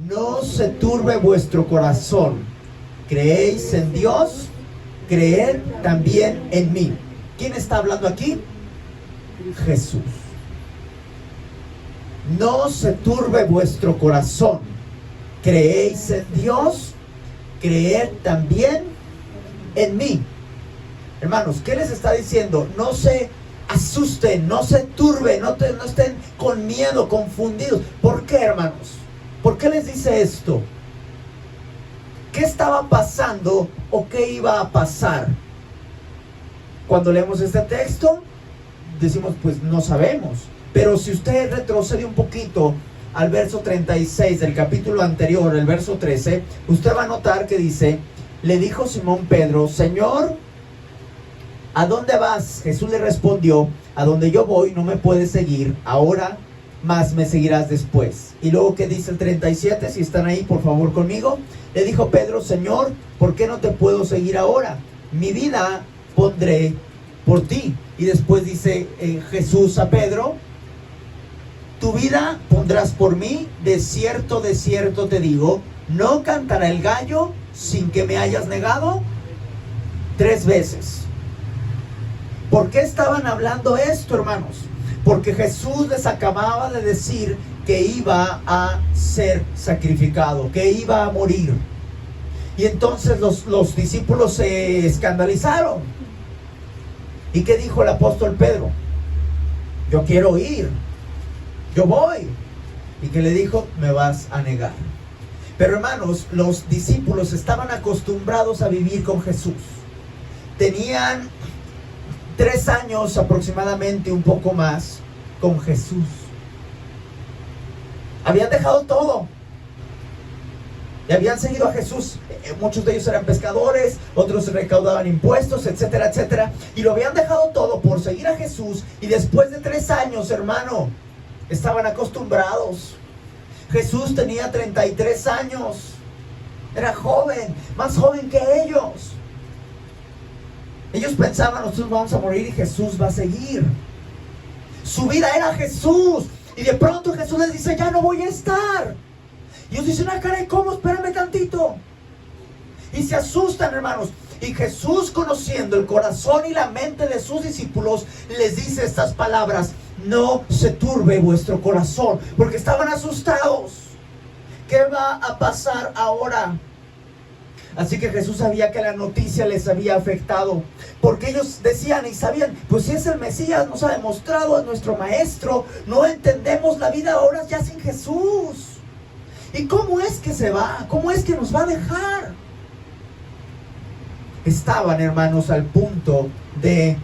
no se turbe vuestro corazón. ¿Creéis en Dios? Creed también en mí. ¿Quién está hablando aquí? Jesús. No se turbe vuestro corazón. ¿Creéis en Dios? Creed también en mí. Hermanos, ¿qué les está diciendo? No se asusten, no se turben, no estén con miedo, confundidos. ¿Por qué, hermanos? ¿Por qué les dice esto? ¿Qué estaba pasando o qué iba a pasar? Cuando leemos este texto, decimos, pues no sabemos. Pero si usted retrocede un poquito al verso 36 del capítulo anterior, el verso 13, usted va a notar que dice, le dijo Simón Pedro, Señor, ¿a dónde vas? Jesús le respondió, a donde yo voy no me puedes seguir ahora, mas me seguirás después. Y luego que dice el 37, si están ahí por favor conmigo, le dijo Pedro, Señor, ¿por qué no te puedo seguir ahora? Mi vida pondré por ti. Y después dice Jesús a Pedro, tu vida pondrás por mí, de cierto te digo, no cantará el gallo sin que me hayas negado 3 veces. ¿Por qué estaban hablando esto, hermanos? Porque Jesús les acababa de decir que iba a ser sacrificado, que iba a morir. Y entonces los discípulos se escandalizaron. ¿Y qué dijo el apóstol Pedro? Yo quiero ir, yo voy. ¿Y qué le dijo? Me vas a negar. Pero hermanos, los discípulos estaban acostumbrados a vivir con Jesús. Tenían 3 años aproximadamente, un poco más, con Jesús. Habían dejado todo y habían seguido a Jesús. Muchos de ellos eran pescadores, otros recaudaban impuestos, etcétera, etcétera. Y lo habían dejado todo por seguir a Jesús. Y después de 3 años, hermano, estaban acostumbrados. Jesús tenía 33 años. Era joven, más joven que ellos. Ellos pensaban, nosotros vamos a morir y Jesús va a seguir. Su vida era Jesús. Y de pronto Jesús les dice, ya no voy a estar. Y ellos dicen, caray, ¿cómo? Espérame tantito. Y se asustan, hermanos. Y Jesús, conociendo el corazón y la mente de sus discípulos, les dice estas palabras, no se turbe vuestro corazón. Porque estaban asustados. ¿Qué va a pasar ahora? Así que Jesús sabía que la noticia les había afectado, porque ellos decían y sabían, pues si es el Mesías, nos ha demostrado, es nuestro maestro, no entendemos la vida ahora ya sin Jesús. ¿Y cómo es que se va? ¿Cómo es que nos va a dejar? Estaban, hermanos, al punto de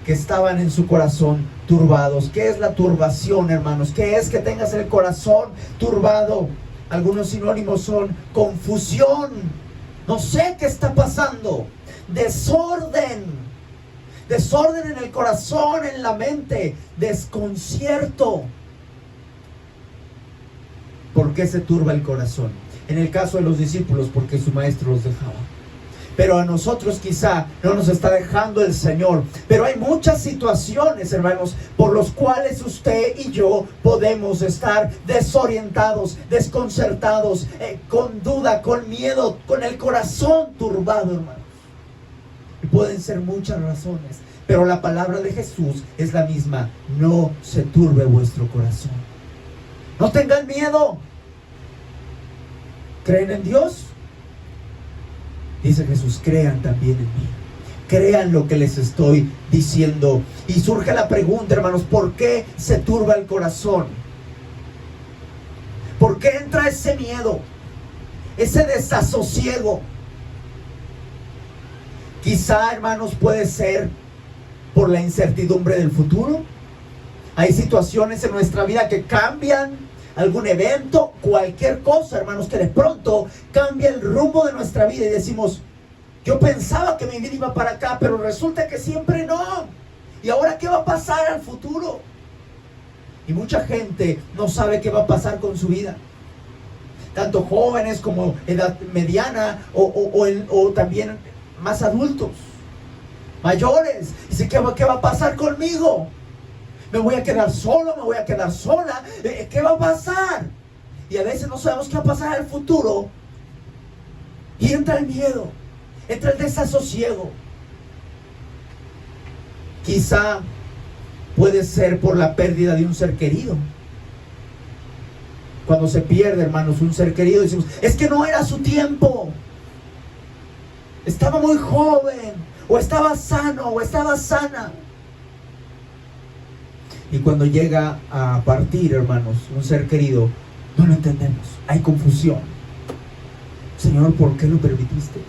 que estaban en su corazón turbados. ¿Qué es la turbación, hermanos? ¿Qué es que tengas el corazón turbado? Algunos sinónimos son confusión. No sé qué está pasando. Desorden. Desorden en el corazón, en la mente. Desconcierto. ¿Por qué se turba el corazón? En el caso de los discípulos, porque su maestro los dejaba. Pero a nosotros quizá no nos está dejando el Señor. Pero hay muchas situaciones, hermanos, por los cuales usted y yo podemos estar desorientados, desconcertados, con duda, con miedo, con el corazón turbado, hermanos. Y pueden ser muchas razones, pero la palabra de Jesús es la misma. No se turbe vuestro corazón. No tengan miedo. ¿Creen en Dios? Dice Jesús, crean también en mí. Crean lo que les estoy diciendo. Y surge la pregunta, hermanos, ¿por qué se turba el corazón? ¿Por qué entra ese miedo? Ese desasosiego. Quizá, hermanos, puede ser por la incertidumbre del futuro. Hay situaciones en nuestra vida que cambian. Algún evento, cualquier cosa, hermanos, que de pronto cambia el rumbo de nuestra vida y decimos, yo pensaba que mi vida iba para acá, pero resulta que siempre no. ¿Y ahora qué va a pasar al futuro? Y mucha gente no sabe qué va a pasar con su vida. Tanto jóvenes como edad mediana o también más adultos, mayores. Dice, ¿qué va a pasar conmigo? ¿Me voy a quedar solo? ¿Me voy a quedar sola? ¿Qué va a pasar? Y a veces no sabemos qué va a pasar en el futuro. Y entra el miedo, entra el desasosiego. Quizá puede ser por la pérdida de un ser querido. Cuando se pierde, hermanos, un ser querido, decimos, es que no era su tiempo. Estaba muy joven, o estaba sano, o estaba sana. Y cuando llega a partir, hermanos, un ser querido, no lo entendemos. Hay confusión. Señor, ¿por qué lo permitiste?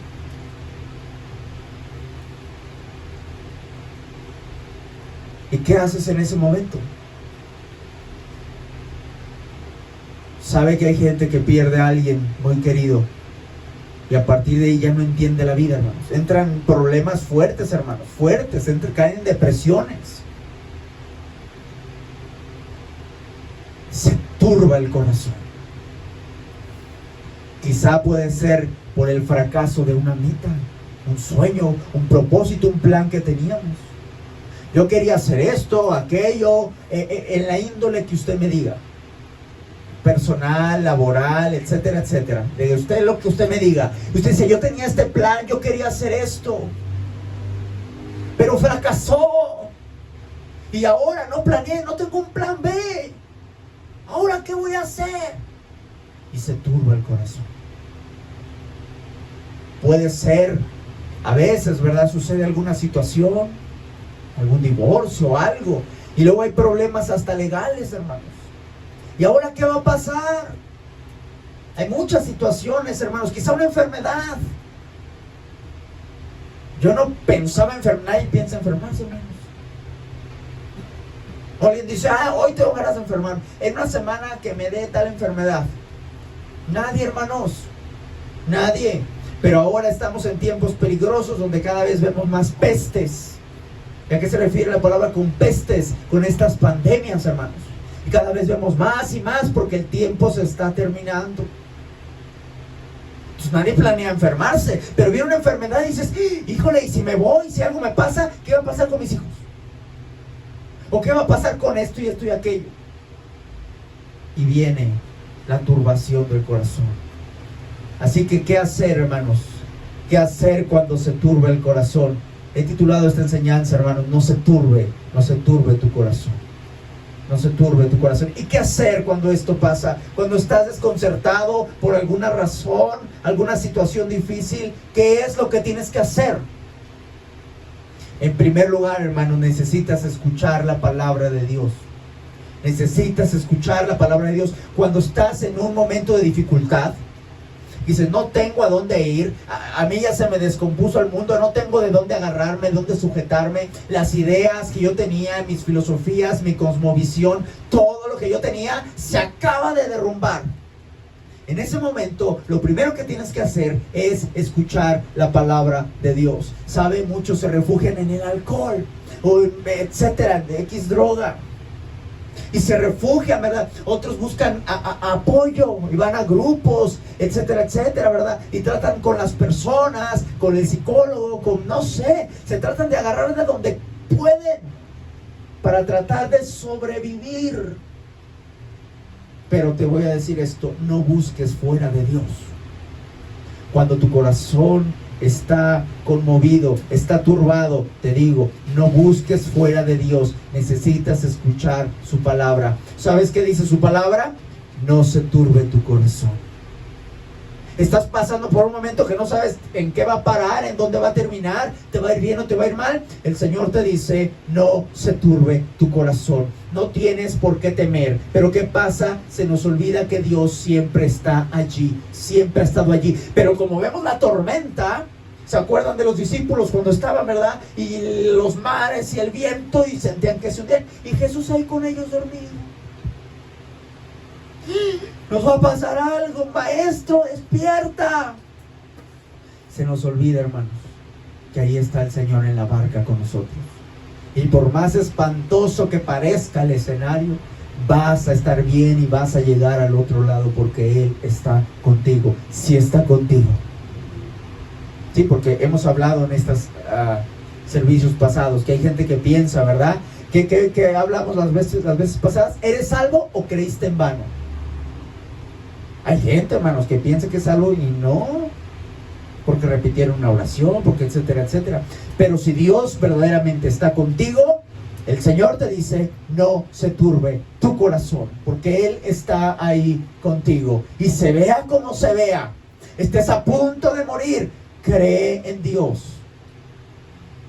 ¿Y qué haces en ese momento? Sabe que hay gente que pierde a alguien muy querido y a partir de ahí ya no entiende la vida, hermanos. Entran problemas fuertes, hermanos, fuertes, caen en depresiones. Se turba el corazón. Quizá puede ser por el fracaso de una meta, un sueño, un propósito, un plan que teníamos. Yo quería hacer esto, aquello, en la índole que usted me diga. Personal, laboral, etcétera, etcétera. De usted lo que usted me diga. Usted dice, yo tenía este plan, yo quería hacer esto, pero fracasó. Y ahora no planeé, no tengo un plan B. ¿Ahora qué voy a hacer? Y se turba el corazón. Puede ser, a veces, ¿verdad? Sucede alguna situación, algún divorcio, algo, y luego hay problemas hasta legales, hermanos. ¿Y ahora qué va a pasar? Hay muchas situaciones, hermanos, quizá una enfermedad. Yo no pensaba enfermar y piensa enfermarse, hermanos. O alguien dice, hoy tengo ganas de enfermar. En una semana que me dé tal enfermedad. Nadie, hermanos. Nadie. Pero ahora estamos en tiempos peligrosos donde cada vez vemos más pestes. ¿Y a qué se refiere la palabra con pestes? Con estas pandemias, hermanos. Y cada vez vemos más y más porque el tiempo se está terminando. Entonces nadie planea enfermarse, pero viene una enfermedad y dices, híjole, y si me voy, si algo me pasa, ¿qué va a pasar con mis hijos? ¿O qué va a pasar con esto y esto y aquello? Y viene la turbación del corazón. Así que, ¿qué hacer, hermanos? ¿Qué hacer cuando se turbe el corazón? He titulado esta enseñanza, hermanos, no se turbe tu corazón. No se turbe tu corazón. ¿Y qué hacer cuando esto pasa? Cuando estás desconcertado por alguna razón, alguna situación difícil, ¿qué es lo que tienes que hacer? En primer lugar, hermano, necesitas escuchar la palabra de Dios. Necesitas escuchar la palabra de Dios. Cuando estás en un momento de dificultad, dices, no tengo a dónde ir, a mí ya se me descompuso el mundo, no tengo de dónde agarrarme, de dónde sujetarme, las ideas que yo tenía, mis filosofías, mi cosmovisión, todo lo que yo tenía se acaba de derrumbar. En ese momento, lo primero que tienes que hacer es escuchar la palabra de Dios. ¿Sabe? Muchos se refugian en el alcohol, o etcétera, de X droga. Y se refugian, ¿verdad? Otros buscan apoyo y van a grupos, etcétera, etcétera, ¿verdad? Y tratan con las personas, con el psicólogo, con no sé. Se tratan de agarrar de donde pueden para tratar de sobrevivir. Pero te voy a decir esto, no busques fuera de Dios. Cuando tu corazón está conmovido, está turbado, te digo, no busques fuera de Dios. Necesitas escuchar su palabra. ¿Sabes qué dice su palabra? No se turbe tu corazón. Estás pasando por un momento que no sabes en qué va a parar, en dónde va a terminar, te va a ir bien o te va a ir mal. El Señor te dice, no se turbe tu corazón. No tienes por qué temer. Pero ¿qué pasa? Se nos olvida que Dios siempre está allí, siempre ha estado allí. Pero como vemos la tormenta, ¿se acuerdan de los discípulos cuando estaban, verdad? Y los mares y el viento y sentían que se hundían. Y Jesús ahí con ellos dormido. Nos va a pasar algo, maestro, despierta. Se nos olvida, hermanos, que ahí está el Señor en la barca con nosotros. Y por más espantoso que parezca el escenario, vas a estar bien y vas a llegar al otro lado porque Él está contigo. Si está contigo. Sí, porque hemos hablado en estos servicios pasados que hay gente que piensa, ¿verdad? Que hablamos las veces pasadas, ¿eres salvo o creíste en vano? Hay gente, hermanos, que piensa que es algo y no, porque repitieron una oración, porque etcétera, etcétera. Pero si Dios verdaderamente está contigo, el Señor te dice, no se turbe tu corazón, porque Él está ahí contigo. Y se vea como se vea, estés a punto de morir, cree en Dios.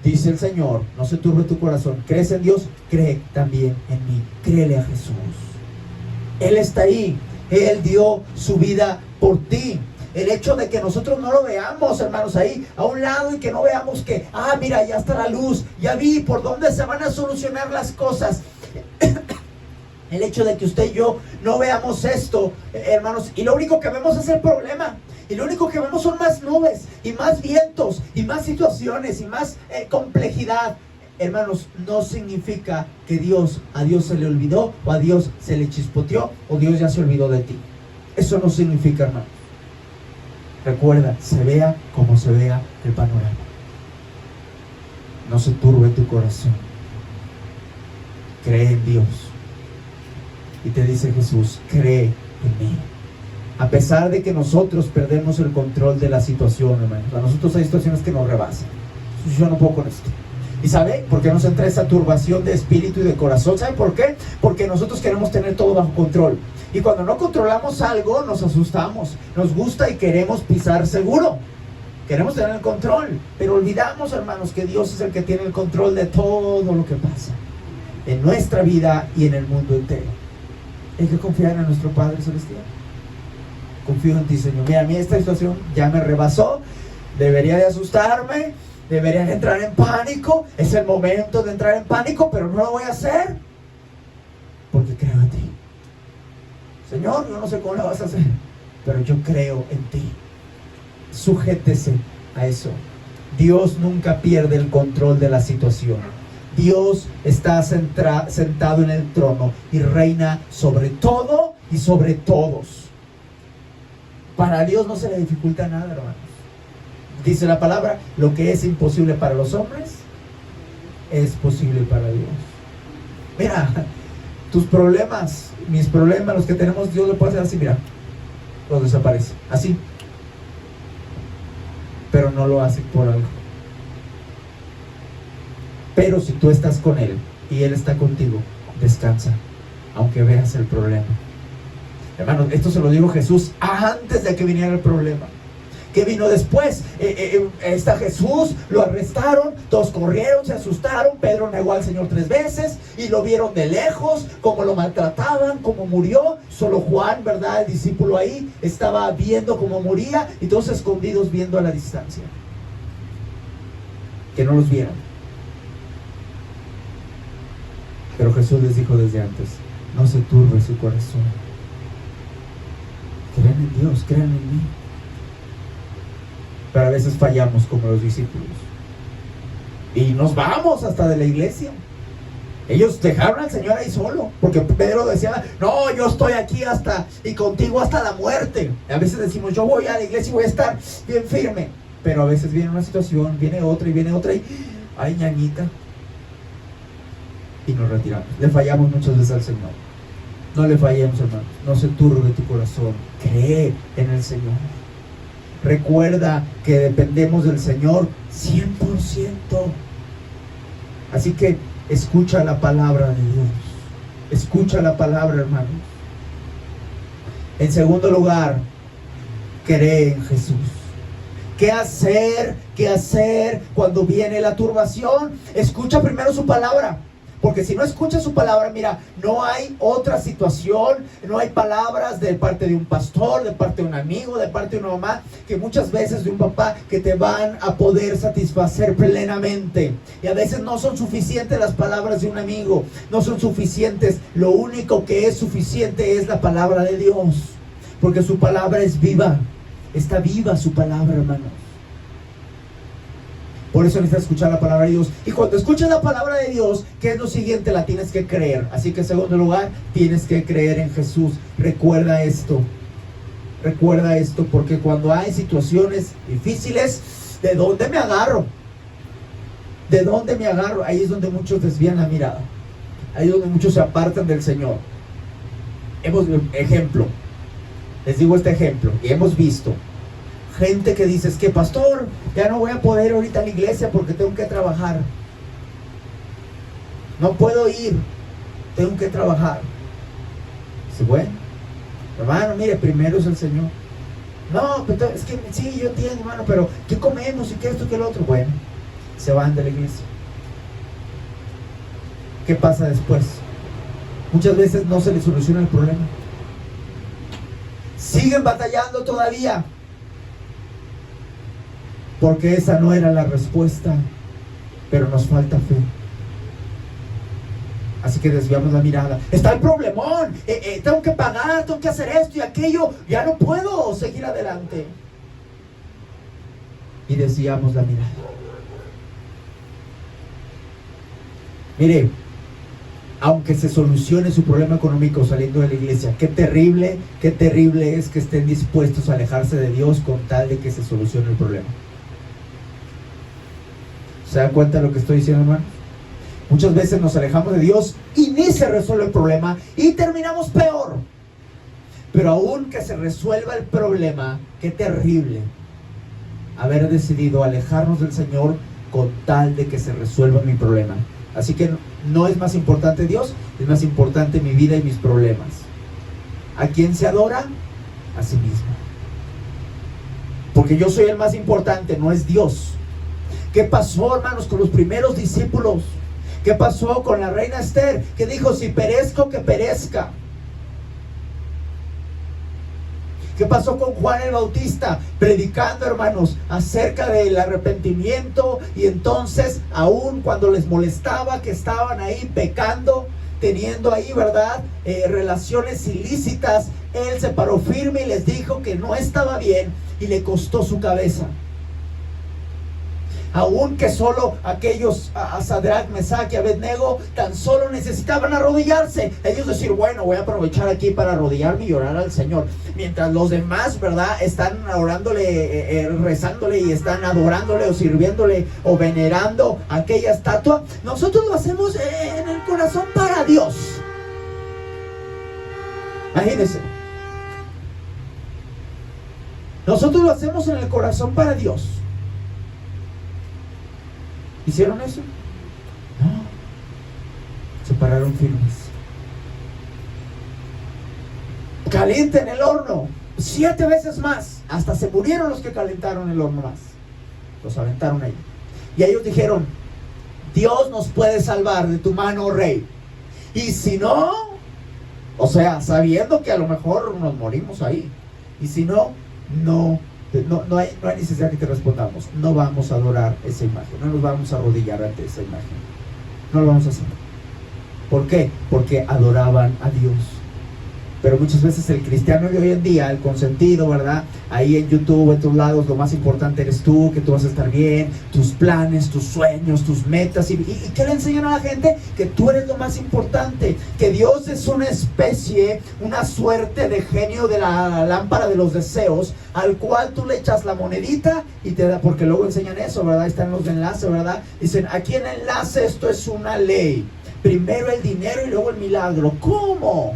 Dice el Señor, no se turbe tu corazón. ¿Crees en Dios? Cree también en mí. Créele a Jesús. Él está ahí. Él dio su vida por ti. El hecho de que nosotros no lo veamos, hermanos, ahí a un lado, y que no veamos que, mira, ya está la luz, ya vi por dónde se van a solucionar las cosas. El hecho de que usted y yo no veamos esto, hermanos, y lo único que vemos es el problema. Y lo único que vemos son más nubes, y más vientos, y más situaciones, y más complejidad. Hermanos, no significa que a Dios se le olvidó, o a Dios se le chispoteó, o Dios ya se olvidó de ti. Eso no significa, hermano. Recuerda, se vea como se vea el panorama. No se turbe tu corazón. Cree en Dios. Y te dice Jesús, cree en mí. A pesar de que nosotros perdemos el control de la situación, hermanos. A nosotros hay situaciones que nos rebasan. Yo no puedo con esto. ¿Y sabe por qué nos entra esa turbación de espíritu y de corazón? ¿Sabe por qué? Porque nosotros queremos tener todo bajo control. Y cuando no controlamos algo, nos asustamos. Nos gusta y queremos pisar seguro. Queremos tener el control. Pero olvidamos, hermanos, que Dios es el que tiene el control de todo lo que pasa en nuestra vida y en el mundo entero. Hay que confiar en nuestro Padre Celestial. Confío en ti, Señor. Mira, a mí esta situación ya me rebasó. Debería de asustarme. Debería de entrar en pánico. Es el momento de entrar en pánico, pero no lo voy a hacer. Porque creo en ti. Señor, yo no sé cómo lo vas a hacer, pero yo creo en ti. Sujétese a eso. Dios nunca pierde el control de la situación. Dios está sentado en el trono y reina sobre todo y sobre todos. Para Dios no se le dificulta nada, hermanos. Dice la palabra, lo que es imposible para los hombres es posible para Dios. Mira, tus problemas, mis problemas, los que tenemos, Dios lo puede hacer así, mira, los desaparece, así. Pero no lo hace por algo. Pero si tú estás con Él y Él está contigo, descansa, aunque veas el problema. Hermanos, esto se lo dijo Jesús antes de que viniera el problema. ¿Qué vino después? Está Jesús, lo arrestaron, todos corrieron, se asustaron. Pedro negó al Señor 3 veces y lo vieron de lejos, cómo lo maltrataban, cómo murió. Solo Juan, ¿verdad? El discípulo ahí estaba viendo cómo moría, y todos escondidos viendo a la distancia, que no los vieran. Pero Jesús les dijo desde antes, no se turbe su corazón. Crean en Dios, crean en mí. Pero a veces fallamos como los discípulos y nos vamos hasta de la iglesia. Ellos dejaron al Señor ahí solo, porque Pedro decía, no, yo estoy aquí hasta y contigo hasta la muerte. A veces decimos, yo voy a la iglesia y voy a estar bien firme, pero a veces viene una situación, viene otra y ay, ñañita, y nos retiramos. Le fallamos muchas veces al Señor. No le fallemos, hermanos. No se turbe tu corazón. Cree en el Señor. Recuerda que dependemos del Señor 100%. Así que escucha la palabra de Dios. Escucha la palabra, hermanos. En segundo lugar, cree en Jesús. ¿Qué hacer? ¿Qué hacer cuando viene la turbación? Escucha primero su palabra. Porque si no escuchas su palabra, mira, no hay otra situación, no hay palabras de parte de un pastor, de parte de un amigo, de parte de una mamá, que muchas veces de un papá, que te van a poder satisfacer plenamente. Y a veces no son suficientes las palabras de un amigo, no son suficientes. Lo único que es suficiente es la palabra de Dios, porque su palabra es viva. Está viva su palabra, hermanos. Por eso necesitas escuchar la palabra de Dios. Y cuando escuchas la palabra de Dios, ¿qué es lo siguiente? La tienes que creer. Así que en segundo lugar, tienes que creer en Jesús. Recuerda esto. Recuerda esto, porque cuando hay situaciones difíciles, ¿de dónde me agarro? ¿De dónde me agarro? Ahí es donde muchos desvían la mirada. Ahí es donde muchos se apartan del Señor. Ejemplo. Les digo este ejemplo, y hemos visto gente que dice, es que pastor, ya no voy a poder ahorita a la iglesia porque tengo que trabajar. No puedo ir, tengo que trabajar. Dice, bueno, hermano, mire, primero es el Señor. No, pero es que sí, yo entiendo, hermano, pero ¿qué comemos y qué esto y qué lo otro? Bueno, se van de la iglesia. ¿Qué pasa después? Muchas veces no se les soluciona el problema. Siguen batallando todavía. Porque esa no era la respuesta. Pero nos falta fe. Así que desviamos la mirada. Está el problemón. Tengo que pagar, tengo que hacer esto y aquello. Ya no puedo seguir adelante. Y desviamos la mirada. Mire, aunque se solucione su problema económico saliendo de la iglesia, qué terrible es que estén dispuestos a alejarse de Dios con tal de que se solucione el problema. ¿Se dan cuenta de lo que estoy diciendo, hermano? Muchas veces nos alejamos de Dios y ni se resuelve el problema y terminamos peor. Pero aún que se resuelva el problema, qué terrible haber decidido alejarnos del Señor con tal de que se resuelva mi problema. Así que no es más importante Dios, es más importante mi vida y mis problemas. ¿A quién se adora? A sí mismo. Porque yo soy el más importante, no es Dios. ¿Qué pasó, hermanos, con los primeros discípulos? ¿Qué pasó con la reina Esther? Que dijo, si perezco, que perezca. ¿Qué pasó con Juan el Bautista? Predicando, hermanos, acerca del arrepentimiento. Y entonces, aún cuando les molestaba que estaban ahí pecando, teniendo ahí, ¿verdad?, relaciones ilícitas, él se paró firme y les dijo que no estaba bien y le costó su cabeza. Aún que solo aquellos, a Sadrach, Mesach y Abednego, tan solo necesitaban arrodillarse. Ellos decir, bueno, voy a aprovechar aquí para arrodillarme y llorar al Señor. Mientras los demás, ¿verdad?, están orándole, rezándole y están adorándole o sirviéndole o venerando aquella estatua. Nosotros lo hacemos en el corazón para Dios. Imagínense. Nosotros lo hacemos en el corazón para Dios. ¿Hicieron eso? No. Se pararon firmes. Calienten el horno 7 veces más. Hasta se murieron los que calentaron el horno más. Los aventaron ahí. Y ellos dijeron, Dios nos puede salvar de tu mano, oh rey. Y si no, o sea, sabiendo que a lo mejor nos morimos ahí. Y si no, no hay necesidad que te respondamos. No vamos a adorar esa imagen. No nos vamos a arrodillar ante esa imagen. No lo vamos a hacer. ¿Por qué? Porque adoraban a Dios. Pero muchas veces el cristiano de hoy en día, el consentido, ¿verdad? Ahí en YouTube, en todos lados, lo más importante eres tú, que tú vas a estar bien, tus planes, tus sueños, tus metas. ¿Y qué le enseñan a la gente? Que tú eres lo más importante, que Dios es una especie, una suerte de genio de la lámpara de los deseos, al cual tú le echas la monedita y te da, porque luego enseñan eso, ¿verdad? Están los enlaces, ¿verdad? Dicen, aquí en el enlace esto es una ley. Primero el dinero y luego el milagro. ¿Cómo?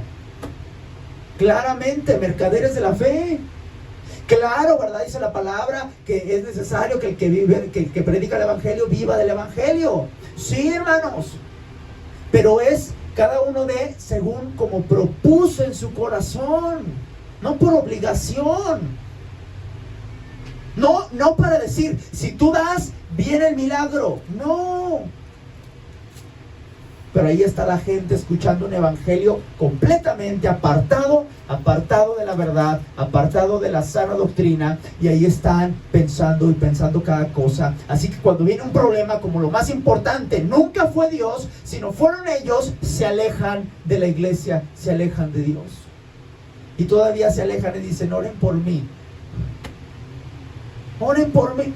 Claramente, mercaderes de la fe. Claro, ¿verdad? Dice la palabra que es necesario que el que vive, que el que predica el evangelio viva del evangelio. Sí, hermanos. Pero es cada uno de según como propuso en su corazón, no por obligación. No para decir, si tú das, viene el milagro. No. Pero ahí está la gente escuchando un evangelio completamente apartado de la verdad, apartado de la sana doctrina, y ahí están pensando cada cosa. Así que cuando viene un problema, como lo más importante nunca fue Dios, sino fueron ellos, se alejan de la iglesia, se alejan de Dios. Y todavía se alejan y dicen, oren por mí. Oren por mí.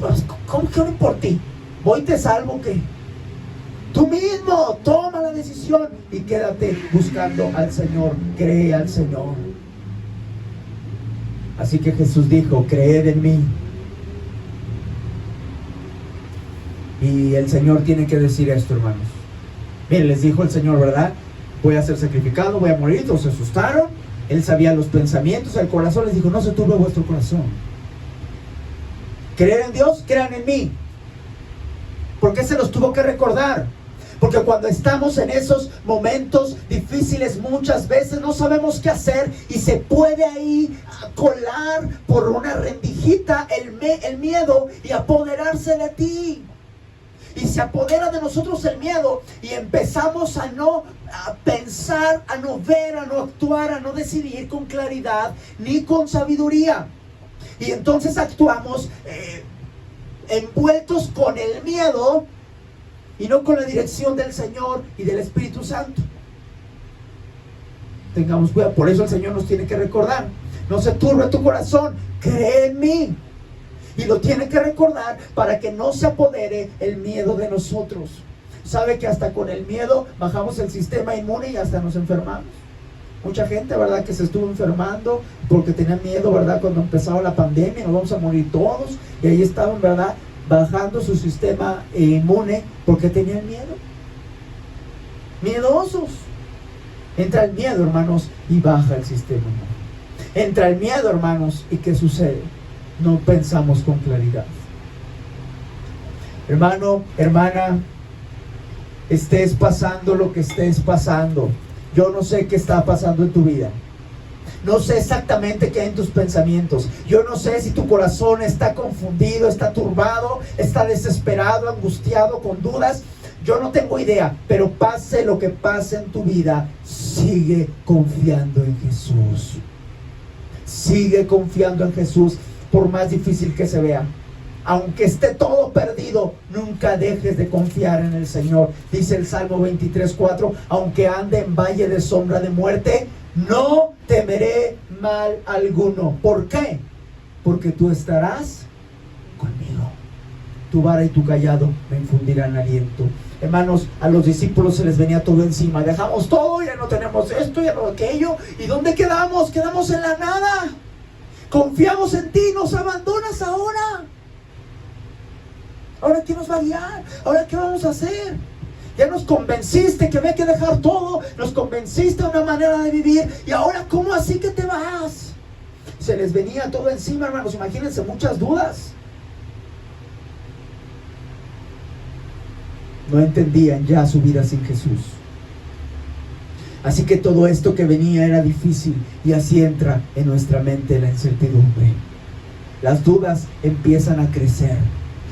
¿Cómo que oren por ti? ¿Voy te salvo qué? Tú mismo toma la decisión y quédate buscando al Señor. Cree al Señor. Así que Jesús dijo, creed en mí. Y el Señor tiene que decir esto, hermanos. Miren, les dijo el Señor, ¿verdad? Voy a ser sacrificado, voy a morir. Todos se asustaron. Él sabía los pensamientos del corazón. Les dijo, no se turbe vuestro corazón. Creer en Dios, crean en mí. ¿Por qué se los tuvo que recordar? Porque cuando estamos en esos momentos difíciles, muchas veces no sabemos qué hacer y se puede ahí colar por una rendijita el miedo y apoderarse de ti. Y se apodera de nosotros el miedo y empezamos a pensar, a no ver, a no actuar, a no decidir con claridad ni con sabiduría. Y entonces actuamos envueltos con el miedo y no con la dirección del Señor y del Espíritu Santo. Tengamos cuidado. Por eso el Señor nos tiene que recordar: no se turbe tu corazón, cree en mí. Y lo tiene que recordar para que no se apodere el miedo de nosotros. Sabe que hasta con el miedo bajamos el sistema inmune y hasta nos enfermamos. Mucha gente, ¿verdad?, que se estuvo enfermando porque tenía miedo, ¿verdad?, cuando empezaba la pandemia, nos vamos a morir todos. Y ahí estaban, ¿verdad?, bajando su sistema inmune porque tenían miedo. Miedosos. Entra el miedo, hermanos, y baja el sistema inmune. Entra el miedo, hermanos, ¿y qué sucede? No pensamos con claridad. Hermano, hermana, estés pasando lo que estés pasando. Yo no sé qué está pasando en tu vida. No sé exactamente qué hay en tus pensamientos. Yo no sé si tu corazón está confundido, está turbado, está desesperado, angustiado, con dudas. Yo no tengo idea, pero pase lo que pase en tu vida, sigue confiando en Jesús. Sigue confiando en Jesús, por más difícil que se vea. Aunque esté todo perdido, nunca dejes de confiar en el Señor. Dice el Salmo 23:4, aunque ande en valle de sombra de muerte, no temeré mal alguno. ¿Por qué? Porque tú estarás conmigo. Tu vara y tu callado me infundirán aliento. Hermanos, a los discípulos se les venía todo encima. Dejamos todo, ya no tenemos esto, ya no aquello. ¿Y dónde quedamos? Quedamos en la nada. Confiamos en ti, nos abandonas ahora. ¿Ahora quién nos va a guiar? ¿Ahora qué vamos a hacer? Ya nos convenciste que había que dejar todo. Nos convenciste de una manera de vivir. ¿Y ahora cómo así que te vas? Se les venía todo encima, hermanos. Imagínense, muchas dudas. No entendían ya su vida sin Jesús. Así que todo esto que venía era difícil. Y así entra en nuestra mente la incertidumbre. Las dudas empiezan a crecer.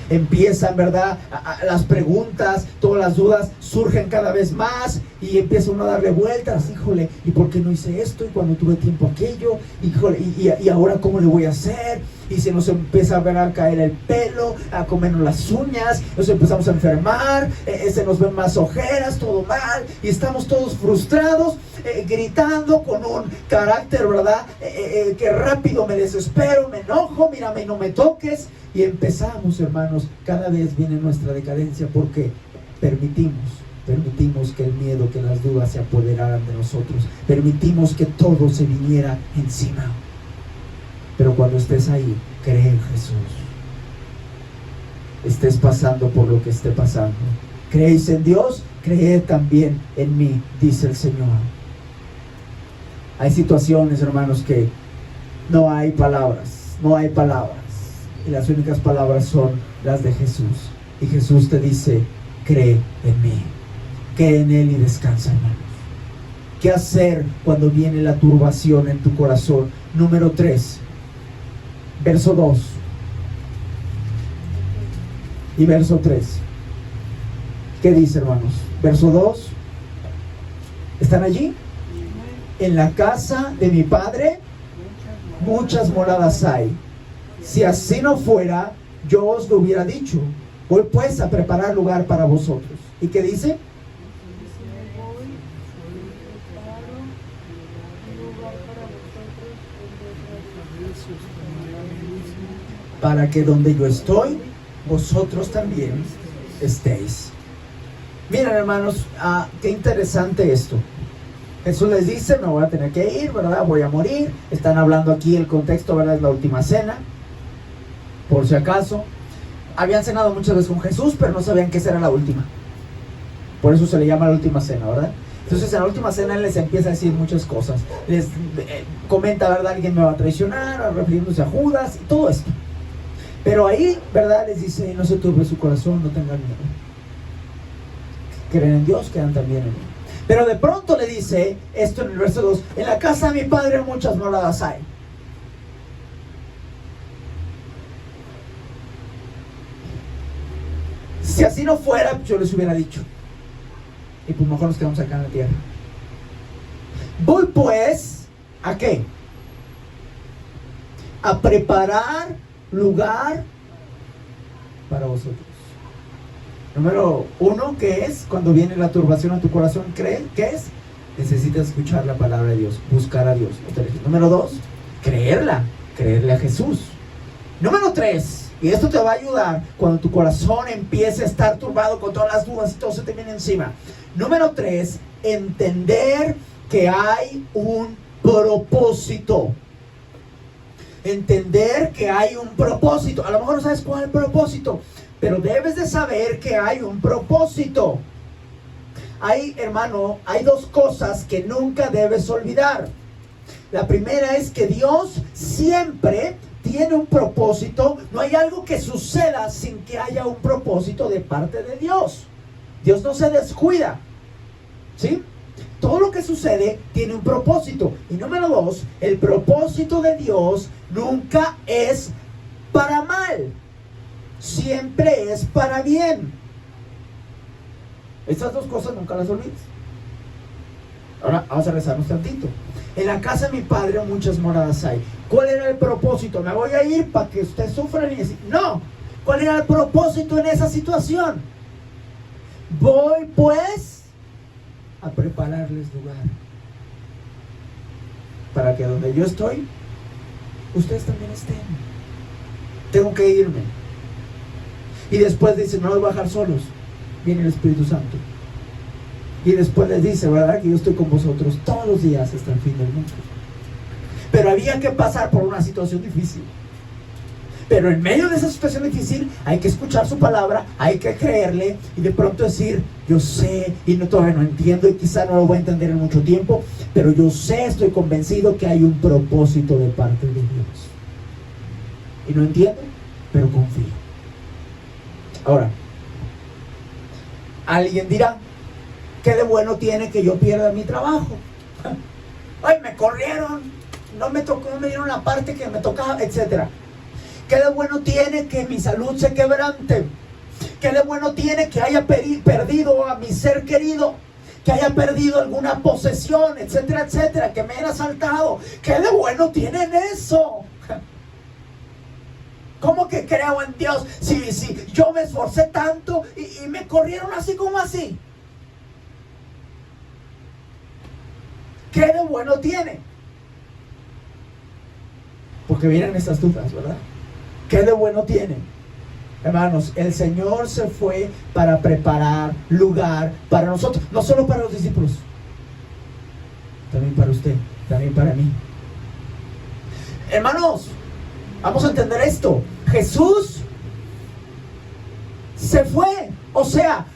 Empiezan, ¿verdad?, las preguntas, todas las dudas surgen cada vez más y empieza uno a darle vueltas. Híjole, ¿y por qué no hice esto? Y cuando tuve tiempo aquello, híjole, y ahora ¿cómo le voy a hacer? Y se nos empieza a caer el pelo, a comernos las uñas, nos empezamos a enfermar, se nos ven más ojeras, todo mal, y estamos todos frustrados, gritando con un carácter, ¿verdad?, que rápido me desespero, me enojo, mírame y no me toques. Y empezamos, hermanos, cada vez viene nuestra decadencia porque permitimos que el miedo, que las dudas se apoderaran de nosotros. Permitimos que todo se viniera encima. Pero cuando estés ahí, cree en Jesús. Estés pasando por lo que esté pasando. ¿Creéis en Dios? Creed también en mí, dice el Señor. Hay situaciones, hermanos, que no hay palabras. Y las únicas palabras son las de Jesús. Y Jesús te dice, cree en mí. Cree en Él y descansa, hermanos. ¿Qué hacer cuando viene la turbación en tu corazón? Número 3, verso 2 y verso 3. ¿Qué dice, hermanos? Verso 2. ¿Están allí? En la casa de mi Padre muchas moradas hay. Si así no fuera, yo os lo hubiera dicho. Voy pues a preparar lugar para vosotros. ¿Y qué dice? Para que donde yo estoy, vosotros también estéis. Miren, hermanos, qué interesante esto. Jesús les dice, me voy a tener que ir, ¿verdad? Voy a morir. Están hablando aquí, el contexto, ¿verdad? Es la última cena. Por si acaso, habían cenado muchas veces con Jesús, pero no sabían que esa era la última. Por eso se le llama la última cena, ¿verdad? Entonces en la última cena Él les empieza a decir muchas cosas. Les comenta, ¿verdad? Alguien me va a traicionar, refiriéndose a Judas y todo esto. Pero ahí, ¿verdad? Les dice, no se turbe su corazón, no tengan miedo. Creen en Dios, crean también en mí. Pero de pronto le dice esto en el verso 2, en la casa de mi padre muchas moradas hay. Si así no fuera, yo les hubiera dicho. Y pues mejor nos quedamos acá en la tierra. Voy pues, ¿a qué? A preparar lugar para vosotros. Número 1, ¿qué es? Cuando viene la turbación a tu corazón, ¿qué es? Necesitas escuchar la palabra de Dios, buscar a Dios. Número 2, creerle a Jesús. Número 3, y esto te va a ayudar cuando tu corazón empiece a estar turbado con todas las dudas y todo se te viene encima. Número 3, entender que hay un propósito. Entender que hay un propósito. A lo mejor no sabes cuál es el propósito, pero debes de saber que hay un propósito. Hermano, hay dos cosas que nunca debes olvidar. La primera es que Dios siempre tiene un propósito. No hay algo que suceda sin que haya un propósito de parte de Dios. Dios no se descuida, ¿sí? Todo lo que sucede tiene un propósito. Y número 2, el propósito de Dios nunca es para mal, siempre es para bien. Estas dos cosas nunca las olvides. Ahora vamos a rezarnos tantito. En la casa de mi padre muchas moradas hay. ¿Cuál era el propósito? ¿Me voy a ir para que ustedes sufran y decir? No. ¿Cuál era el propósito en esa situación? Voy pues a prepararles lugar para que donde yo estoy, ustedes también estén. Tengo que irme. Y después dice, no los voy a dejar solos. Viene el Espíritu Santo. Y después les dice, ¿verdad? Que yo estoy con vosotros todos los días hasta el fin del mundo. Pero había que pasar por una situación difícil. Pero en medio de esa situación difícil hay que escuchar su palabra, hay que creerle y de pronto decir, yo sé y todavía no entiendo y quizá no lo voy a entender en mucho tiempo, pero yo sé, estoy convencido que hay un propósito de parte de Dios. Y no entiendo, pero confío. Ahora, alguien dirá, ¿qué de bueno tiene que yo pierda mi trabajo? Ay, me corrieron, no me dieron la parte que me tocaba, etcétera. ¿Qué de bueno tiene que mi salud se quebrante? ¿Qué de bueno tiene que haya perdido a mi ser querido? Que haya perdido alguna posesión, etcétera, etcétera, que me hayan asaltado. ¿Qué de bueno tiene en eso? ¿Cómo que creo en Dios si yo me esforcé tanto y me corrieron así como así? ¿Qué de bueno tiene? Porque vienen estas dudas, ¿verdad? ¿Qué de bueno tiene? Hermanos, el Señor se fue para preparar lugar para nosotros, no solo para los discípulos, también para usted, también para mí. Hermanos, vamos a entender esto. Jesús se fue, o sea,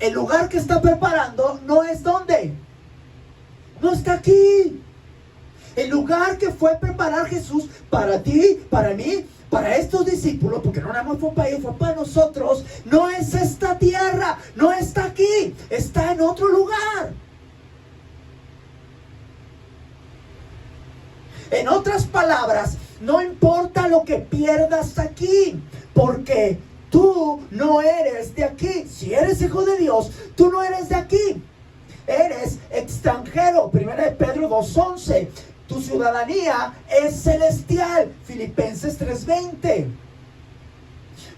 el lugar que está preparando no es ¿dónde? No está aquí. El lugar que fue a preparar Jesús para ti, para mí, para estos discípulos, porque no nada más fue para ellos, fue para nosotros, no es esta tierra, no está aquí, está en otro lugar. En otras palabras, no importa lo que pierdas aquí, porque tú no eres de aquí. Si eres hijo de Dios, tú no eres de aquí. Eres extranjero. 1 Pedro 2:11. Tu ciudadanía es celestial. Filipenses 3:20.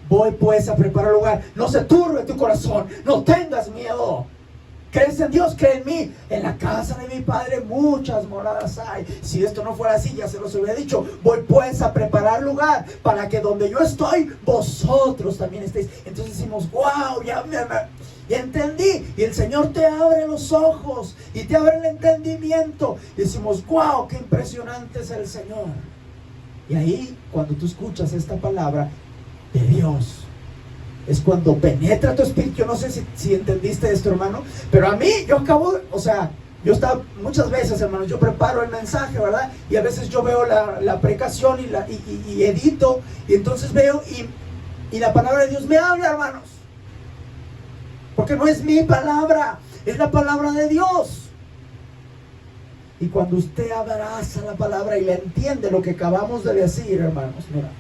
Voy pues a preparar lugar. No se turbe tu corazón. No tengas miedo. ¿Crees en Dios? Cree en mí. En la casa de mi Padre muchas moradas hay. Si esto no fuera así, ya se los hubiera dicho. Voy pues a preparar lugar para que donde yo estoy, vosotros también estéis. Entonces decimos, wow, ya entendí. Y el Señor te abre los ojos y te abre el entendimiento. Y decimos, wow, qué impresionante es el Señor. Y ahí, cuando tú escuchas esta palabra de Dios, es cuando penetra tu espíritu. Yo no sé si entendiste esto, hermano, pero a mí, yo estaba muchas veces, hermanos, yo preparo el mensaje, ¿verdad? Y a veces yo veo la predicación y edito, y entonces veo y la palabra de Dios me habla, hermanos. Porque no es mi palabra, es la palabra de Dios. Y cuando usted abraza la palabra y le entiende lo que acabamos de decir, hermanos, mira,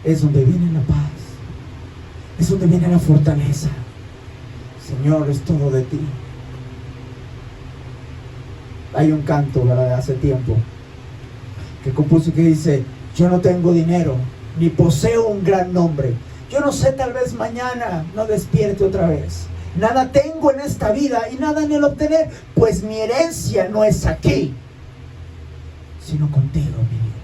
es donde viene la paz, es donde viene la fortaleza. Señor, es todo de ti. Hay un canto, ¿verdad?, de hace tiempo que compuso que dice: yo no tengo dinero, ni poseo un gran nombre. Yo no sé, tal vez mañana no despierte otra vez. Nada tengo en esta vida y nada en el obtener, pues mi herencia no es aquí, sino contigo, mi Dios.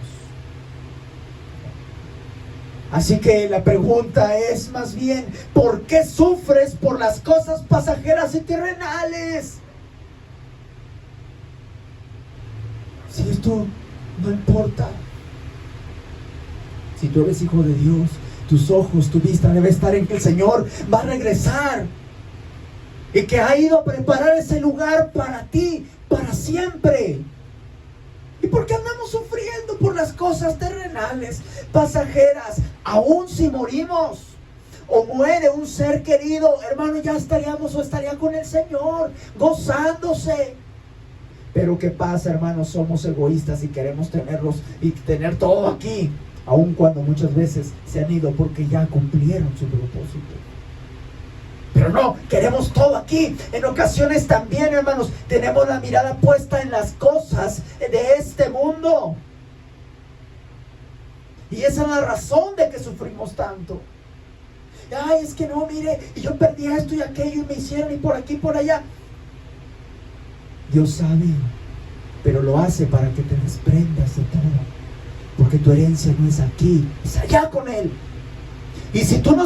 Así que la pregunta es más bien: ¿por qué sufres por las cosas pasajeras y terrenales? Si esto no importa, si tú eres hijo de Dios, tus ojos, tu vista debe estar en que el Señor va a regresar y que ha ido a preparar ese lugar para ti, para siempre. ¿Y por qué andamos sufriendo por las cosas terrenales, pasajeras? Aún si morimos o muere un ser querido, hermano, ya estaríamos o estaría con el Señor, gozándose. Pero ¿qué pasa, hermanos? Somos egoístas y queremos tenerlos y tener todo aquí, aun cuando muchas veces se han ido porque ya cumplieron su propósito. Pero no, queremos todo aquí. En ocasiones también, hermanos, tenemos la mirada puesta en las cosas de este mundo. Y esa es la razón de que sufrimos tanto. Ay, es que no, mire, y yo perdí esto y aquello y me hicieron y por aquí y por allá. Dios sabe, pero lo hace para que te desprendas de todo. Porque tu herencia no es aquí, es allá con Él. Y si tú no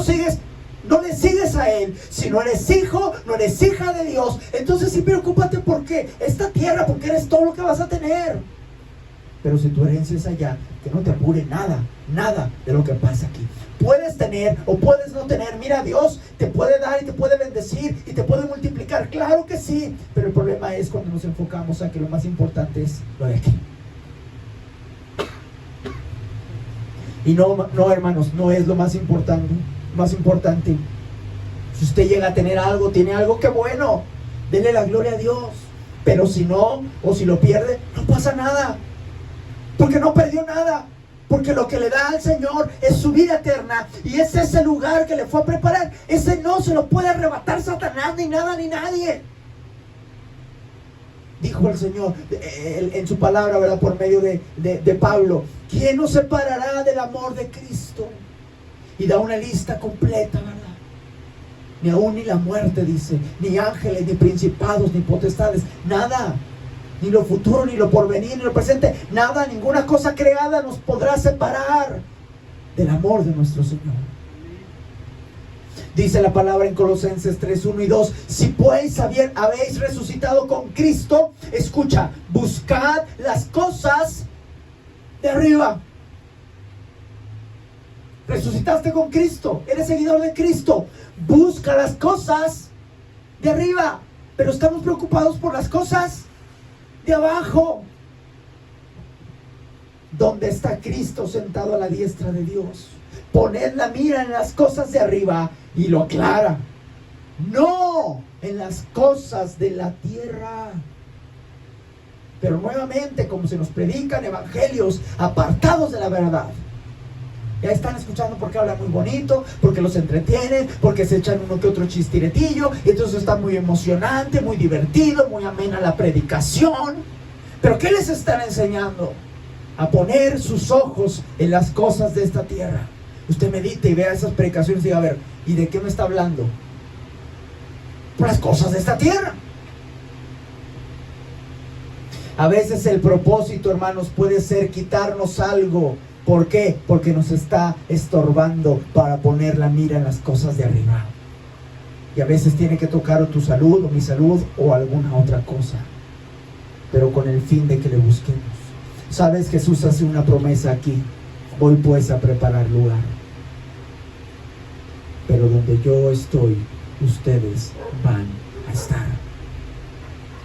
le sigues a Él, si no eres hijo, no eres hija de Dios, entonces sí preocúpate porque esta tierra, porque eres todo lo que vas a tener. Pero si tu herencia es allá, que no te apure nada de lo que pasa aquí. Puedes tener o puedes no tener. Mira, Dios te puede dar y te puede bendecir y te puede multiplicar, claro que sí. Pero el problema es cuando nos enfocamos a que lo más importante es lo de aquí. Y no, hermanos, no es lo más importante. Si usted llega a tener algo, tiene algo, que bueno, denle la gloria a Dios. Pero si no, o si lo pierde, no pasa nada, porque no perdió nada. Porque lo que le da al Señor es su vida eterna, y es ese lugar que le fue a preparar. Ese no se lo puede arrebatar Satanás, ni nada, ni nadie. Dijo el Señor en su palabra, ¿verdad?, por medio de Pablo: ¿quién nos separará del amor de Cristo? Y da una lista completa, ¿verdad? Ni aún ni la muerte, dice, ni ángeles, ni principados, ni potestades, nada. Ni lo futuro, ni lo porvenir, ni lo presente, nada, ninguna cosa creada nos podrá separar del amor de nuestro Señor. Dice la palabra en Colosenses 3, 1 y 2: si pues habéis resucitado con Cristo, escucha, buscad las cosas de arriba. Resucitaste con Cristo, eres seguidor de Cristo, busca las cosas de arriba. Pero estamos preocupados por las cosas de abajo. ¿Dónde está Cristo sentado a la diestra de Dios? Poned la mira en las cosas de arriba, y lo aclara: no en las cosas de la tierra. Pero nuevamente, como se nos predican evangelios apartados de la verdad, ya están escuchando porque habla muy bonito, porque los entretienen, porque se echan uno que otro chistiretillo, y entonces está muy emocionante, muy divertido, muy amena la predicación. ¿Pero qué les están enseñando? A poner sus ojos en las cosas de esta tierra. Usted medite y vea esas predicaciones y diga: a ver, ¿y de qué me está hablando? Por las cosas de esta tierra. A veces el propósito, hermanos, puede ser quitarnos algo. ¿Por qué? Porque nos está estorbando para poner la mira en las cosas de arriba. Y a veces tiene que tocar o tu salud, o mi salud, o alguna otra cosa, pero con el fin de que le busquemos. ¿Sabes? Jesús hace una promesa aquí: voy pues a preparar lugar. pero donde yo estoy, ustedes van a estar.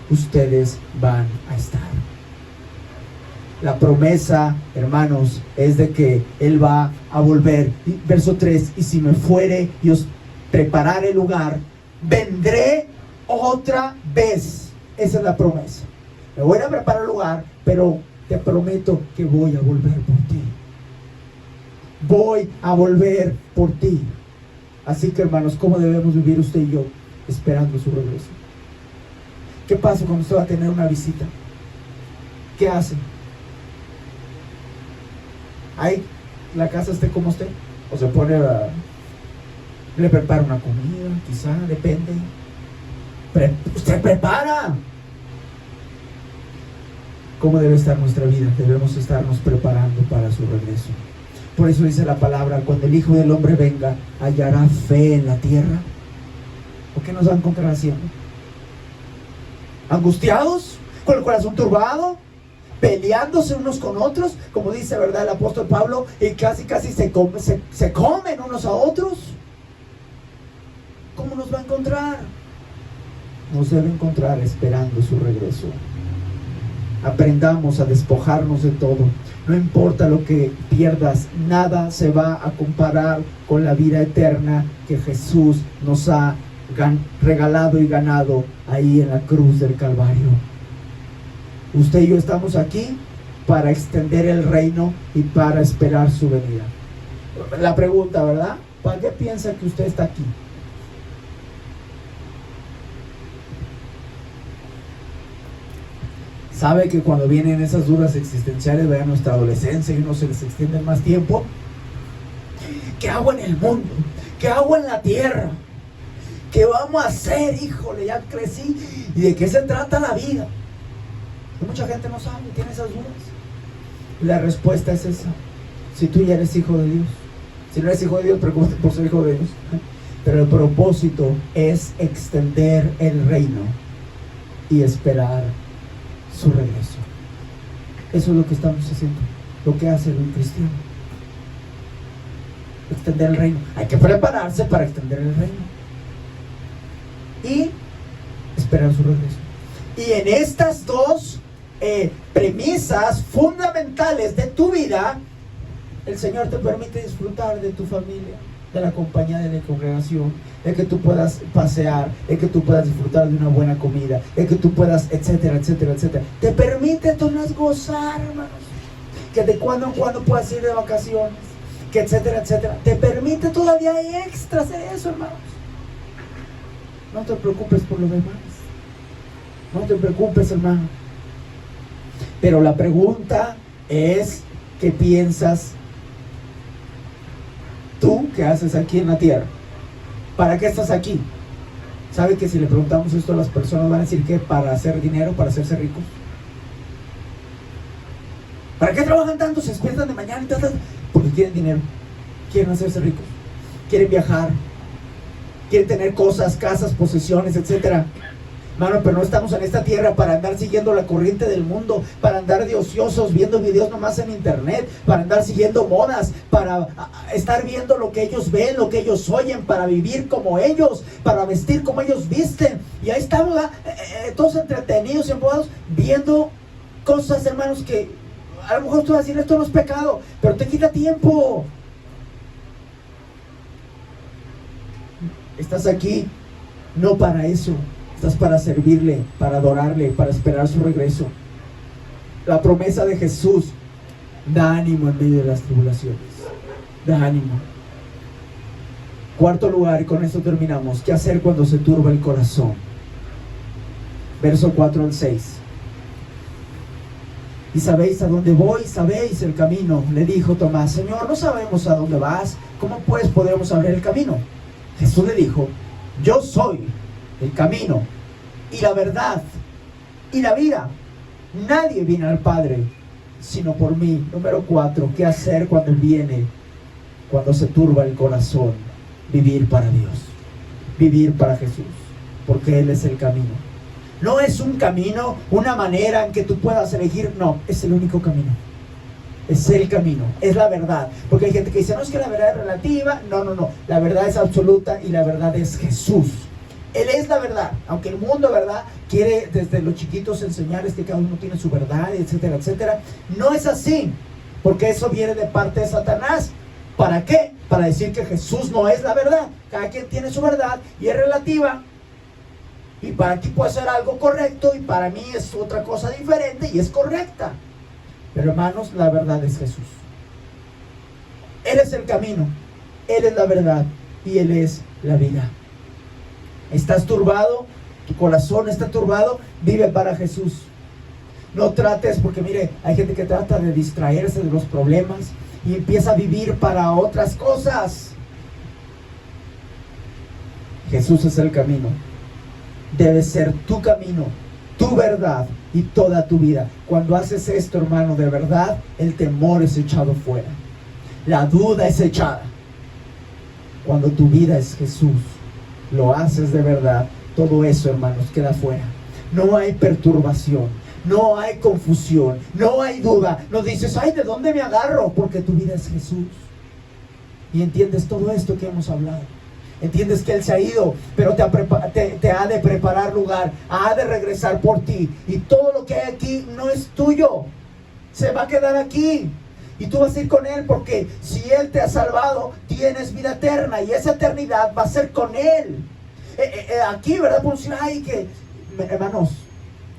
Ustedes van a estar. La promesa, hermanos, es de que Él va a volver. Verso 3, y si me fuere y os preparare lugar, vendré otra vez. Esa es la promesa. Me voy a preparar lugar, pero te prometo que voy a volver por ti. Voy a volver por ti. Así que, hermanos, ¿cómo debemos vivir usted y yo esperando su regreso? ¿Qué pasa cuando usted va a tener una visita? ¿Qué hace? Ahí la casa esté como esté, o se pone le prepara una comida, quizá, depende. Usted prepara. ¿Cómo debe estar nuestra vida? Debemos estarnos preparando para su regreso. Por eso dice la palabra: cuando el Hijo del Hombre venga, ¿hallará fe en la tierra? ¿O qué nos va a encontrar haciendo? ¿Angustiados? ¿Con el corazón turbado? ¿Peleándose unos con otros? Como dice, ¿verdad?, el apóstol Pablo, y casi se comen unos a otros. ¿Cómo nos va a encontrar? Nos debe encontrar esperando su regreso. Aprendamos a despojarnos de todo. No importa lo que pierdas, nada se va a comparar con la vida eterna que Jesús nos ha regalado y ganado ahí en la cruz del Calvario. Usted y yo estamos aquí para extender el reino y para esperar su venida. La pregunta, ¿verdad? ¿Para qué piensa que usted está aquí? Sabe que cuando vienen esas dudas existenciales, vean nuestra adolescencia y uno se les extiende más tiempo. ¿Qué hago en el mundo? ¿Qué hago en la tierra? ¿Qué vamos a hacer? Híjole, ya crecí. ¿Y de qué se trata la vida? Mucha gente no sabe, tiene esas dudas. La respuesta es esa: si tú ya eres hijo de Dios. Si no eres hijo de Dios, preocúpate por ser hijo de Dios. Pero el propósito es extender el reino y esperar su regreso. Eso es lo que estamos haciendo, lo que hace un cristiano: extender el reino. Hay que prepararse para extender el reino y esperar su regreso. Y en estas dos premisas fundamentales de tu vida, el Señor te permite disfrutar de tu familia, de la compañía de la congregación, de que tú puedas pasear, de que tú puedas disfrutar de una buena comida, de que tú puedas, etcétera, etcétera, etcétera. Te permite entonces gozar, hermanos, que de cuando en cuando puedas ir de vacaciones, que etcétera, etcétera. Te permite todavía extra hacer eso, hermanos. No te preocupes por lo demás. No te preocupes, hermano. Pero la pregunta es: ¿qué piensas tú que haces aquí en la tierra? ¿Para qué estás aquí? ¿Sabe que si le preguntamos esto a las personas van a decir que para hacer dinero, para hacerse ricos? ¿Para qué trabajan tanto? Se despiertan de mañana y tal, porque quieren dinero, quieren hacerse ricos, quieren viajar, quieren tener cosas, casas, posesiones, etcétera. Mano, pero no estamos en esta tierra para andar siguiendo la corriente del mundo, para andar de ociosos viendo videos nomás en internet, para andar siguiendo modas, para estar viendo lo que ellos ven, lo que ellos oyen, para vivir como ellos, para vestir como ellos visten. Y ahí estamos, todos entretenidos y embobados, viendo cosas, hermanos, que a lo mejor tú vas a decir: esto no es pecado, pero te quita tiempo. Estás aquí no para eso. Estás para servirle, para adorarle, para esperar su regreso. La promesa de Jesús da ánimo en medio de las tribulaciones. Da ánimo. Cuarto lugar, y con esto terminamos: ¿qué hacer cuando se turba el corazón? Verso 4 al 6. ¿Y sabéis a dónde voy? ¿Sabéis el camino? Le dijo Tomás: Señor, no sabemos a dónde vas. ¿Cómo pues podremos saber el camino? Jesús le dijo: yo soy el camino y la verdad y la vida. Nadie viene al Padre sino por mí. Número 4, ¿qué hacer cuando viene? Cuando se turba el corazón. Vivir para Dios, vivir para Jesús, porque Él es el camino. No es un camino, una manera en que tú puedas elegir. No, es el único camino. es el camino, es la verdad. Porque hay gente que dice, no, es que la verdad es relativa. No, no, no, la verdad es absoluta y la verdad es Jesús. Él es la verdad, aunque el mundo, ¿verdad?, quiere desde los chiquitos enseñarles que cada uno tiene su verdad, etcétera, etcétera. No es así, porque eso viene de parte de Satanás. ¿Para qué? Para decir que Jesús no es la verdad. Cada quien tiene su verdad y es relativa. Y para ti puede ser algo correcto y para mí es otra cosa diferente y es correcta. Pero hermanos, la verdad es Jesús. Él es el camino, Él es la verdad y Él es la vida. ¿Estás turbado? ¿Tu corazón está turbado? Vive para Jesús. No trates, porque mire, hay gente que trata de distraerse de los problemas y empieza a vivir para otras cosas. Jesús es el camino. Debe ser tu camino, tu verdad y toda tu vida. Cuando haces esto, hermano, de verdad, el temor es echado fuera. La duda es echada. Cuando tu vida es Jesús, lo haces de verdad, todo eso, hermanos, queda fuera. No hay perturbación, no hay confusión, no hay duda. No dices, ay, ¿de dónde me agarro? Porque tu vida es Jesús. Y entiendes todo esto que hemos hablado. Entiendes que Él se ha ido, pero te ha de preparar lugar, ha de regresar por ti. Y todo lo que hay aquí no es tuyo, se va a quedar aquí. Y tú vas a ir con Él, porque si Él te ha salvado, tienes vida eterna. Y esa eternidad va a ser con Él. Aquí, ¿verdad? Podemos decir, ay, que, hermanos,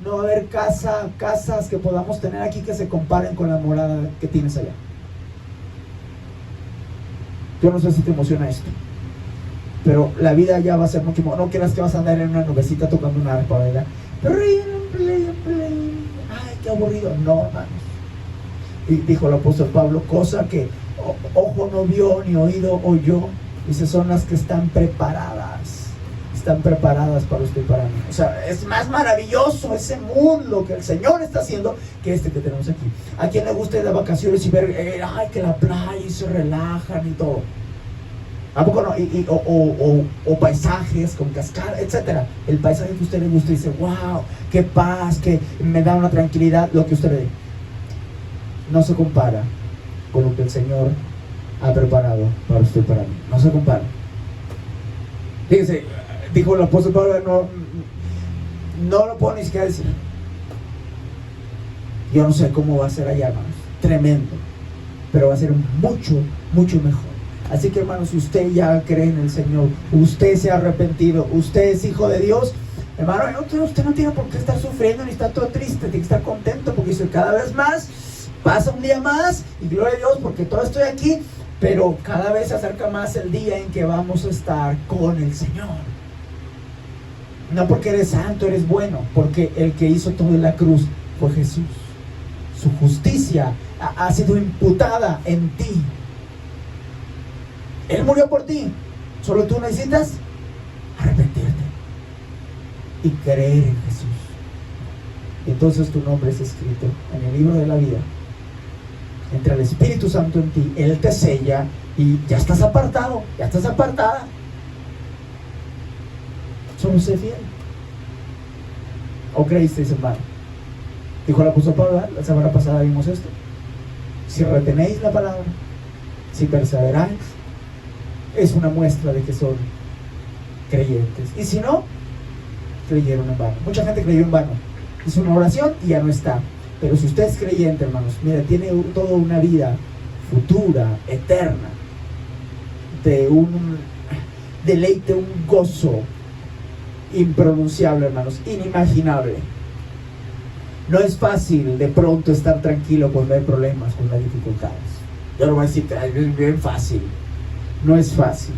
no va a haber casas que podamos tener aquí que se comparen con la morada que tienes allá. Yo no sé si te emociona esto, pero la vida ya va a ser mucho más. No quieras que vas a andar en una nubecita tocando una arpa, ¿verdad? Ay, qué aburrido. No, hermanos. Y dijo el apóstol Pablo, cosa que ojo no vio ni oído oyó, dice, son las que están preparadas para usted y para mí. O sea, es más maravilloso ese mundo que el Señor está haciendo que este que tenemos aquí. ¿A quién le gusta ir de vacaciones y ver, ay, que la playa y se relajan y todo? ¿A poco no? O paisajes con cascada, etcétera. El paisaje que a usted le gusta y dice, wow, qué paz, que me da una tranquilidad, lo que usted ve. No se compara con lo que el Señor ha preparado para usted y para mí. No se compara. Fíjense, dijo el apóstol Pablo, no lo puedo ni siquiera decir. Yo no sé cómo va a ser allá, hermanos. Tremendo. Pero va a ser mucho, mucho mejor. Así que, hermanos, si usted ya cree en el Señor, usted se ha arrepentido, usted es hijo de Dios, hermano, usted no tiene por qué estar sufriendo ni estar todo triste, tiene que estar contento, porque dice, cada vez más pasa un día más y gloria a Dios porque todo estoy aquí, pero cada vez se acerca más el día en que vamos a estar con el Señor. No porque eres santo, eres bueno, porque el que hizo todo en la cruz fue Jesús. Su justicia ha sido imputada en ti. Él murió por ti. Solo tú necesitas arrepentirte y creer en Jesús. Entonces tu nombre es escrito en el libro de la vida. Entra el Espíritu Santo en ti, Él te sella y ya estás apartado, ya estás apartada. Solo sé fiel. ¿O creísteis, hermano? Dijo el apóstol Pablo, la semana pasada vimos esto. Si retenéis la palabra, si perseveráis, es una muestra de que son creyentes. Y si no, creyeron en vano. Mucha gente creyó en vano. Hizo una oración y ya no está. Pero si usted es creyente, hermanos, mira, tiene toda una vida futura, eterna, de un deleite, un gozo impronunciable, hermanos, inimaginable. No es fácil de pronto estar tranquilo cuando hay problemas, cuando hay dificultades. Yo no voy a decir que es bien fácil. No es fácil.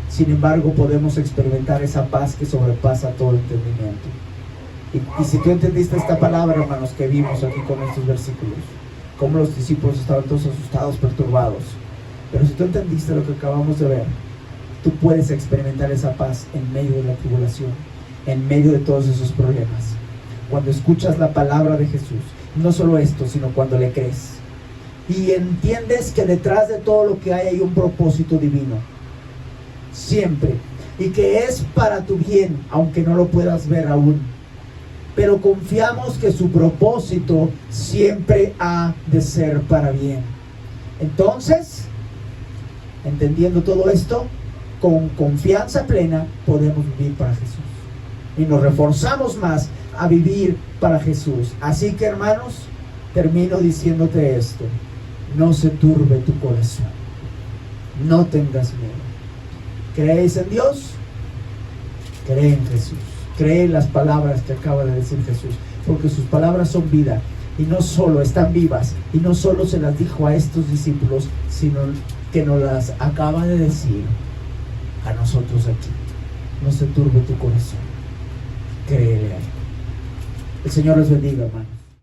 Sin embargo, podemos experimentar esa paz que sobrepasa todo entendimiento. Y si tú entendiste esta palabra, hermanos, que vimos aquí con estos versículos, como los discípulos estaban todos asustados, perturbados, pero si tú entendiste lo que acabamos de ver, tú puedes experimentar esa paz en medio de la tribulación, en medio de todos esos problemas. Cuando escuchas la palabra de Jesús, no solo esto, sino cuando le crees y entiendes que detrás de todo lo que hay un propósito divino, siempre, y que es para tu bien, aunque no lo puedas ver aún. Pero confiamos que su propósito siempre ha de ser para bien. Entonces, entendiendo todo esto, con confianza plena podemos vivir para Jesús. Y nos reforzamos más a vivir para Jesús. Así que, hermanos, termino diciéndote esto: no se turbe tu corazón, no tengas miedo. ¿Creéis en Dios? Cree en Jesús, cree en las palabras que acaba de decir Jesús, porque sus palabras son vida, y no solo están vivas, y no solo se las dijo a estos discípulos, sino que nos las acaba de decir a nosotros aquí. No se turbe tu corazón, créele a Él. El Señor les bendiga, hermanos.